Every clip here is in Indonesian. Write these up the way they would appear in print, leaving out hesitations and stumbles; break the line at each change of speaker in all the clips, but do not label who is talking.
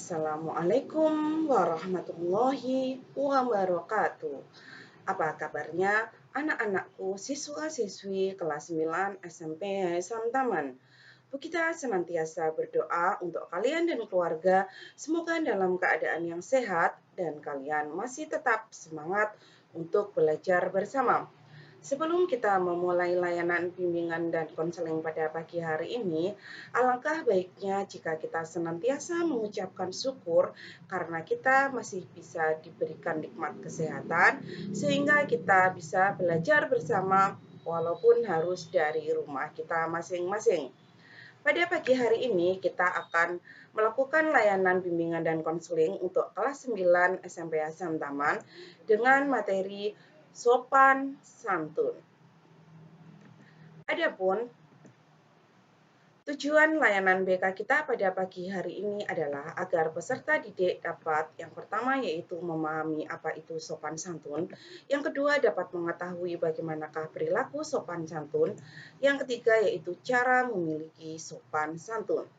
Assalamualaikum warahmatullahi wabarakatuh. Apa kabarnya anak-anakku siswa-siswi kelas 9 SMP Yayasan Taman? Bu kita senantiasa berdoa untuk kalian dan keluarga, semoga dalam keadaan yang sehat dan kalian masih tetap semangat untuk belajar bersama. Sebelum kita memulai layanan bimbingan dan konseling pada pagi hari ini, alangkah baiknya jika kita senantiasa mengucapkan syukur karena kita masih bisa diberikan nikmat kesehatan, sehingga kita bisa belajar bersama walaupun harus dari rumah kita masing-masing. Pada pagi hari ini kita akan melakukan layanan bimbingan dan konseling untuk kelas 9 SMP Hasan Taman dengan materi sopan santun. Adapun tujuan layanan BK kita pada pagi hari ini adalah agar peserta didik dapat yang pertama yaitu memahami apa itu sopan santun, yang kedua dapat mengetahui bagaimanakah perilaku sopan santun, yang ketiga yaitu cara memiliki sopan santun.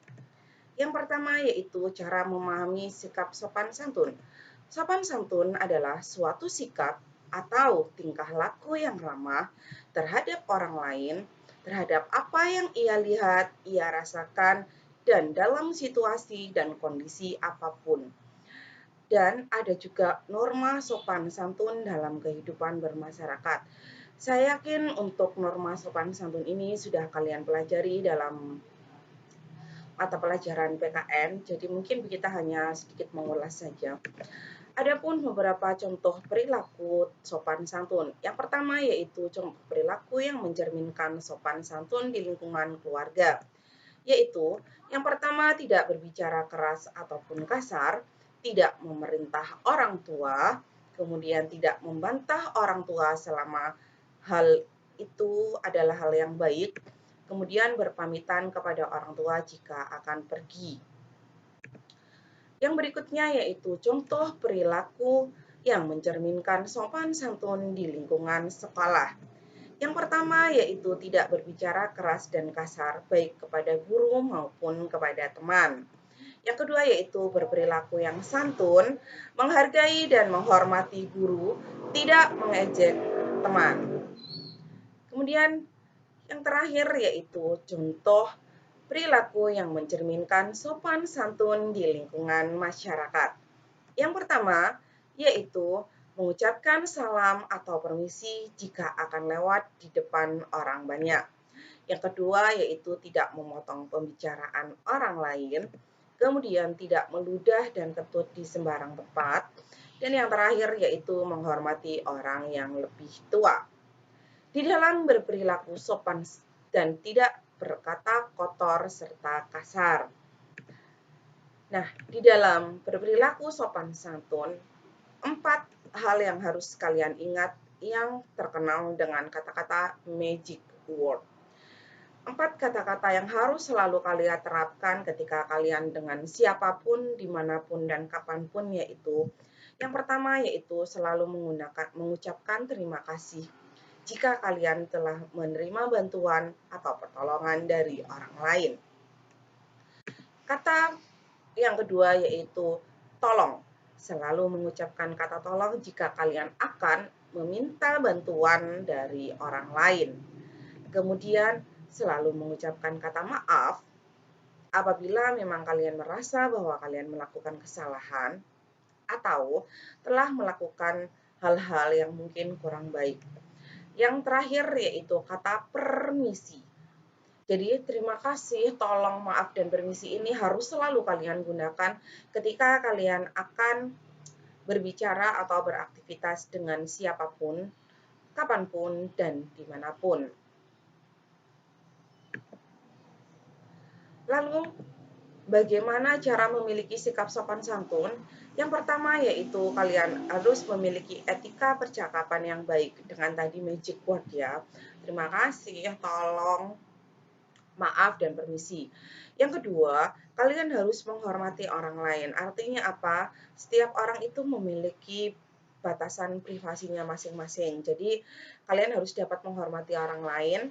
Yang pertama yaitu cara memahami sikap sopan santun. Sopan santun adalah suatu sikap atau tingkah laku yang ramah terhadap orang lain, terhadap apa yang ia lihat, ia rasakan, dan dalam situasi dan kondisi apapun. Dan ada juga norma sopan santun dalam kehidupan bermasyarakat. Saya yakin untuk norma sopan santun ini sudah kalian pelajari dalam mata pelajaran PKN, jadi mungkin kita hanya sedikit mengulas saja. Adapun beberapa contoh perilaku sopan santun. Yang pertama yaitu contoh perilaku yang mencerminkan sopan santun di lingkungan keluarga. Yaitu yang pertama tidak berbicara keras ataupun kasar, tidak memerintah orang tua, kemudian tidak membantah orang tua selama hal itu adalah hal yang baik, kemudian berpamitan kepada orang tua jika akan pergi. Yang berikutnya yaitu contoh perilaku yang mencerminkan sopan santun di lingkungan sekolah. Yang pertama yaitu tidak berbicara keras dan kasar baik kepada guru maupun kepada teman. Yang kedua yaitu berperilaku yang santun, menghargai dan menghormati guru, tidak mengejek teman. Kemudian yang terakhir yaitu contoh perilaku yang mencerminkan sopan santun di lingkungan masyarakat. Yang pertama yaitu mengucapkan salam atau permisi jika akan lewat di depan orang banyak. Yang kedua yaitu tidak memotong pembicaraan orang lain, kemudian tidak meludah dan ketut di sembarang tempat, dan yang terakhir yaitu menghormati orang yang lebih tua. Di dalam berperilaku sopan dan tidak berkata kotor serta kasar. Nah, di dalam berperilaku sopan santun, 4 hal yang harus kalian ingat yang terkenal dengan kata-kata magic word. 4 kata-kata yang harus selalu kalian terapkan ketika kalian dengan siapapun, dimanapun, dan kapanpun yaitu yang pertama yaitu selalu mengucapkan terima kasih jika kalian telah menerima bantuan atau pertolongan dari orang lain. Kata yang kedua yaitu tolong. Selalu mengucapkan kata tolong jika kalian akan meminta bantuan dari orang lain. Kemudian selalu mengucapkan kata maaf apabila memang kalian merasa bahwa kalian melakukan kesalahan atau telah melakukan hal-hal yang mungkin kurang baik. Yang terakhir yaitu kata permisi. Jadi terima kasih, tolong, maaf, dan permisi ini harus selalu kalian gunakan ketika kalian akan berbicara atau beraktivitas dengan siapapun, kapanpun, dan dimanapun. Lalu, bagaimana cara memiliki sikap sopan santun? Yang pertama yaitu kalian harus memiliki etika percakapan yang baik dengan tadi magic word ya. Terima kasih, tolong, maaf, dan permisi. Yang kedua, kalian harus menghormati orang lain. Artinya apa? Setiap orang itu memiliki batasan privasinya masing-masing. Jadi, kalian harus dapat menghormati orang lain,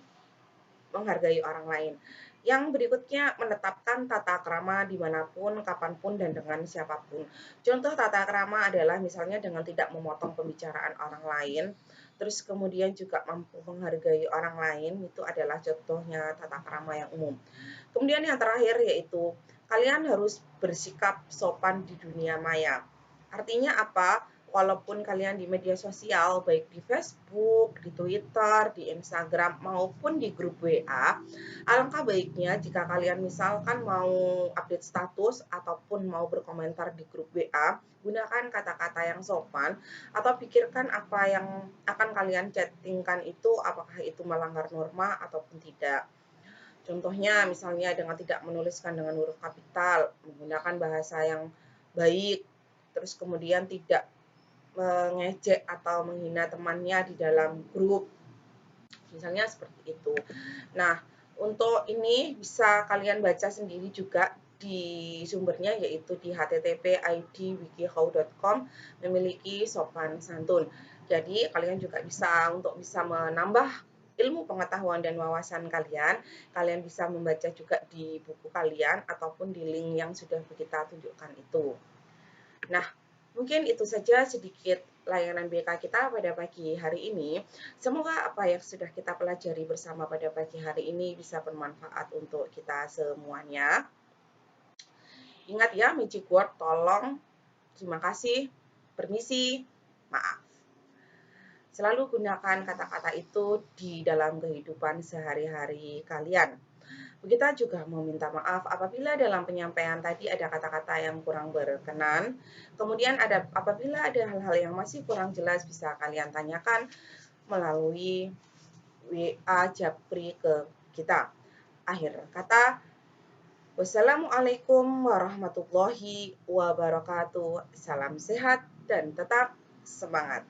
menghargai orang lain. Yang berikutnya, menetapkan tata krama dimanapun, kapanpun, dan dengan siapapun. Contoh tata krama adalah misalnya dengan tidak memotong pembicaraan orang lain, terus kemudian juga mampu menghargai orang lain, itu adalah contohnya tata krama yang umum. Kemudian yang terakhir yaitu kalian harus bersikap sopan di dunia maya. Artinya apa? Walaupun kalian di media sosial, baik di Facebook, di Twitter, di Instagram, maupun di grup WA, alangkah baiknya jika kalian misalkan mau update status ataupun mau berkomentar di grup WA, gunakan kata-kata yang sopan atau pikirkan apa yang akan kalian chattingkan itu, apakah itu melanggar norma ataupun tidak. Contohnya misalnya dengan tidak menuliskan dengan huruf kapital, menggunakan bahasa yang baik, terus kemudian tidak mengejek atau menghina temannya di dalam grup, misalnya seperti itu. Nah, untuk ini bisa kalian baca sendiri juga di sumbernya, yaitu di http://id.wikihow.com, memiliki sopan santun. Jadi kalian juga bisa menambah ilmu pengetahuan dan wawasan kalian, kalian bisa membaca juga di buku kalian ataupun di link yang sudah kita tunjukkan itu. Nah, mungkin itu saja sedikit layanan BK kita pada pagi hari ini. Semoga apa yang sudah kita pelajari bersama pada pagi hari ini bisa bermanfaat untuk kita semuanya. Ingat ya, magic word tolong, terima kasih, permisi, maaf. Selalu gunakan kata-kata itu di dalam kehidupan sehari-hari kalian. Kita juga meminta maaf apabila dalam penyampaian tadi ada kata-kata yang kurang berkenan. Kemudian apabila ada hal-hal yang masih kurang jelas, bisa kalian tanyakan melalui WA Japri ke kita. Akhir kata, wassalamualaikum warahmatullahi wabarakatuh. Salam sehat dan tetap semangat.